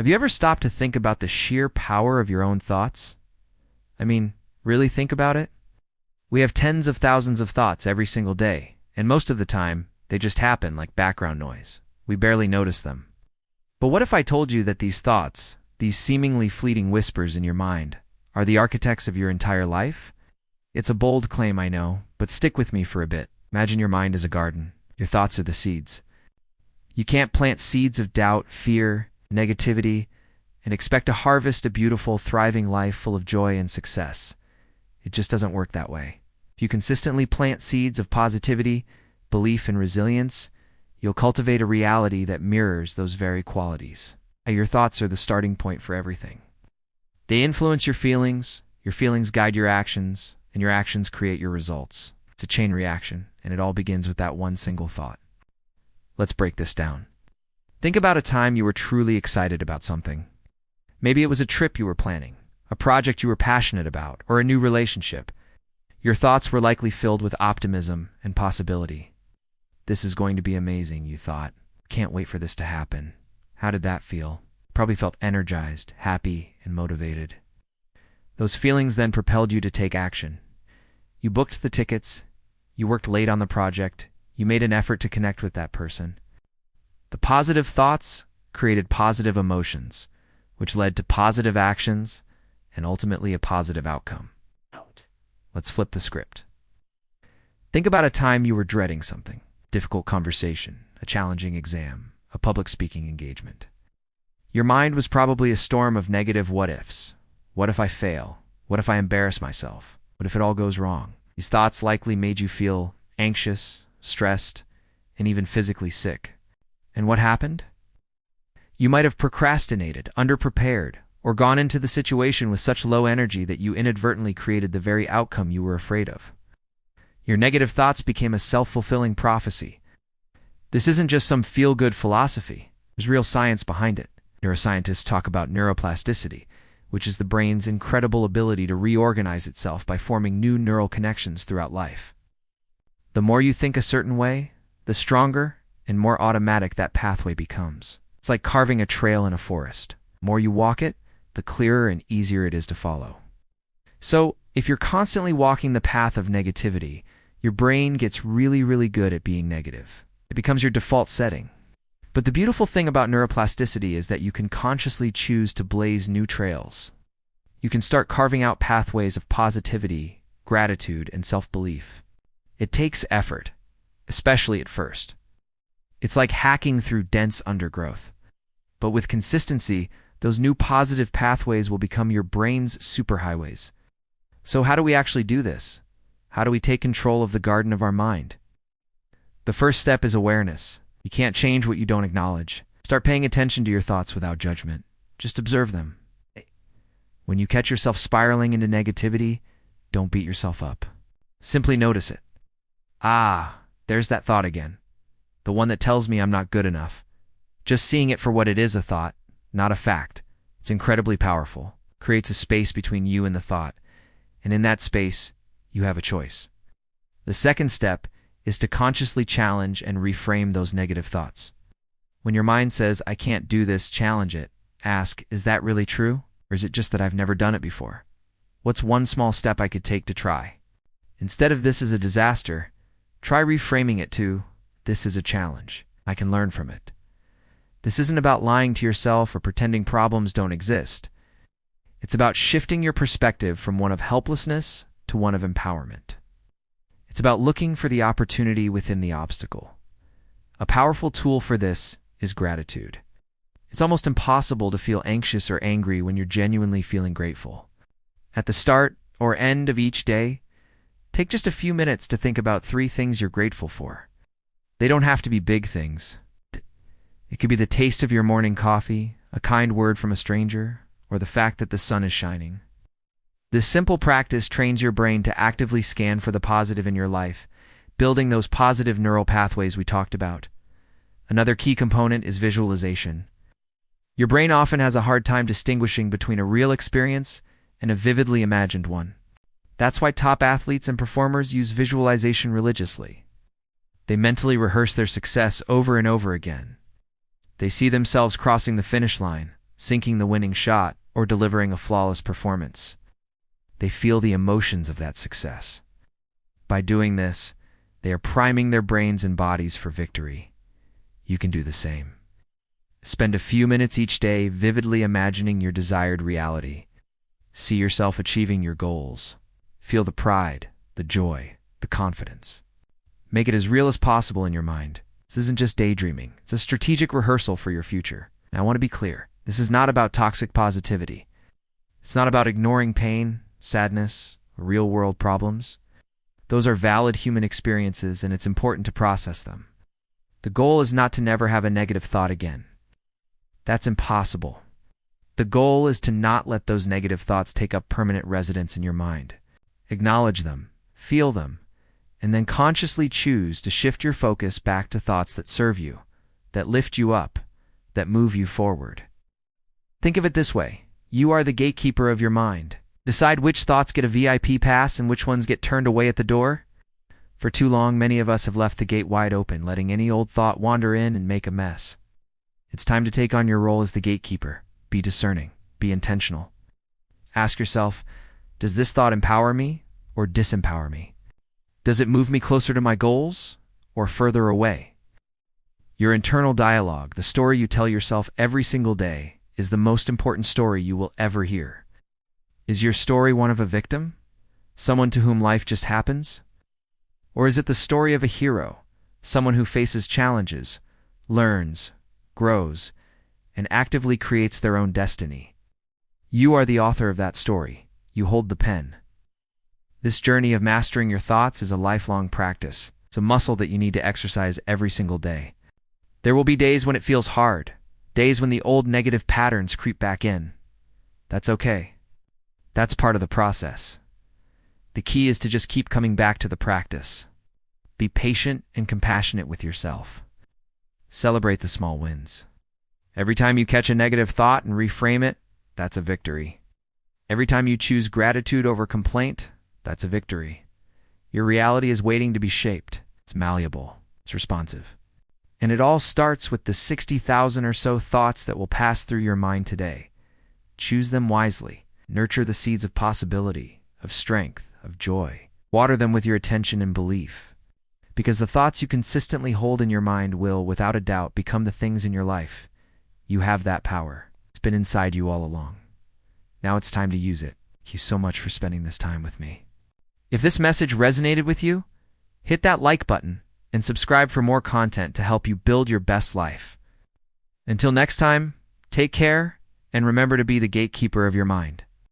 Have you ever stopped to think about the sheer power of your own thoughts? I mean, really think about it? We have tens of thousands of thoughts every single day, and most of the time, they just happen like background noise. We barely notice them. But what if I told you that these thoughts, these seemingly fleeting whispers in your mind, are the architects of your entire life? It's a bold claim, I know, but stick with me for a bit. Imagine your mind as a garden. Your thoughts are the seeds. You can't plant seeds of doubt, fear, negativity, and expect to harvest a beautiful, thriving life full of joy and success. It just doesn't work that way. If you consistently plant seeds of positivity, belief, and resilience, you'll cultivate a reality that mirrors those very qualities. Your thoughts are the starting point for everything. They influence your feelings guide your actions, and your actions create your results. It's a chain reaction, and it all begins with that one single thought. Let's break this down. Think about a time you were truly excited about something. Maybe it was a trip you were planning, a project you were passionate about, or a new relationship. Your thoughts were likely filled with optimism and possibility. This is going to be amazing, you thought. Can't wait for this to happen. How did that feel? Probably felt energized, happy, and motivated. Those feelings then propelled you to take action. You booked the tickets, you worked late on the project, you made an effort to connect with that person. The positive thoughts created positive emotions, which led to positive actions and ultimately a positive outcome. Let's flip the script. Think about a time you were dreading something. Difficult conversation, a challenging exam, a public speaking engagement. Your mind was probably a storm of negative what-ifs. What if I fail? What if I embarrass myself? What if it all goes wrong? These thoughts likely made you feel anxious, stressed, and even physically sick. And what happened? You might have procrastinated, underprepared, or gone into the situation with such low energy that you inadvertently created the very outcome you were afraid of. Your negative thoughts became a self-fulfilling prophecy. This isn't just some feel-good philosophy. There's real science behind it. Neuroscientists talk about neuroplasticity, which is the brain's incredible ability to reorganize itself by forming new neural connections throughout life. The more you think a certain way, the stronger and more automatic that pathway becomes. It's like carving a trail in a forest. The more you walk it, the clearer and easier it is to follow. So, if you're constantly walking the path of negativity, your brain gets really good at being negative. It becomes your default setting. But the beautiful thing about neuroplasticity is that you can consciously choose to blaze new trails. You can start carving out pathways of positivity, gratitude, and self-belief. It takes effort, especially at first. It's like hacking through dense undergrowth. But with consistency, those new positive pathways will become your brain's superhighways. So how do we actually do this? How do we take control of the garden of our mind? The first step is awareness. You can't change what you don't acknowledge. Start paying attention to your thoughts without judgment. Just observe them. When you catch yourself spiraling into negativity, don't beat yourself up. Simply notice it. Ah, there's that thought again. The one that tells me I'm not good enough. Just seeing it for what it is, a thought, not a fact. It's incredibly powerful. Creates a space between you and the thought. And in that space, you have a choice. The second step is to consciously challenge and reframe those negative thoughts. When your mind says, I can't do this, challenge it. Ask, is that really true? Or is it just that I've never done it before? What's one small step I could take to try? Instead of this is a disaster, try reframing it to, this is a challenge. I can learn from it. This isn't about lying to yourself or pretending problems don't exist. It's about shifting your perspective from one of helplessness to one of empowerment. It's about looking for the opportunity within the obstacle. A powerful tool for this is gratitude. It's almost impossible to feel anxious or angry when you're genuinely feeling grateful. At the start or end of each day, take just a few minutes to think about 3 things you're grateful for. They don't have to be big things. It could be the taste of your morning coffee, a kind word from a stranger, or the fact that the sun is shining. This simple practice trains your brain to actively scan for the positive in your life, building those positive neural pathways we talked about. Another key component is visualization. Your brain often has a hard time distinguishing between a real experience and a vividly imagined one. That's why top athletes and performers use visualization religiously. They mentally rehearse their success over and over again. They see themselves crossing the finish line, sinking the winning shot, or delivering a flawless performance. They feel the emotions of that success. By doing this, they are priming their brains and bodies for victory. You can do the same. Spend a few minutes each day vividly imagining your desired reality. See yourself achieving your goals. Feel the pride, the joy, the confidence. Make it as real as possible in your mind. This isn't just daydreaming. It's a strategic rehearsal for your future. Now, I want to be clear. This is not about toxic positivity. It's not about ignoring pain, sadness, or real-world problems. Those are valid human experiences, and it's important to process them. The goal is not to never have a negative thought again. That's impossible. The goal is to not let those negative thoughts take up permanent residence in your mind. Acknowledge them, feel them, and then consciously choose to shift your focus back to thoughts that serve you, that lift you up, that move you forward. Think of it this way. You are the gatekeeper of your mind. Decide which thoughts get a VIP pass and which ones get turned away at the door. For too long, many of us have left the gate wide open, letting any old thought wander in and make a mess. It's time to take on your role as the gatekeeper. Be discerning. Be intentional. Ask yourself, does this thought empower me or disempower me? Does it move me closer to my goals or further away? Your internal dialogue, the story you tell yourself every single day, is the most important story you will ever hear. Is your story one of a victim? Someone to whom life just happens? Or is it the story of a hero, someone who faces challenges, learns, grows, and actively creates their own destiny? You are the author of that story. You hold the pen. This journey of mastering your thoughts is a lifelong practice. It's a muscle that you need to exercise every single day. There will be days when it feels hard, days when the old negative patterns creep back in. That's okay. That's part of the process. The key is to just keep coming back to the practice. Be patient and compassionate with yourself. Celebrate the small wins. Every time you catch a negative thought and reframe it, that's a victory. Every time you choose gratitude over complaint, that's a victory. Your reality is waiting to be shaped. It's malleable. It's responsive. And it all starts with the 60,000 or so thoughts that will pass through your mind today. Choose them wisely. Nurture the seeds of possibility, of strength, of joy. Water them with your attention and belief. Because the thoughts you consistently hold in your mind will, without a doubt, become the things in your life. You have that power. It's been inside you all along. Now it's time to use it. Thank you so much for spending this time with me. If this message resonated with you, hit that like button and subscribe for more content to help you build your best life. Until next time, take care and remember to be the gatekeeper of your mind.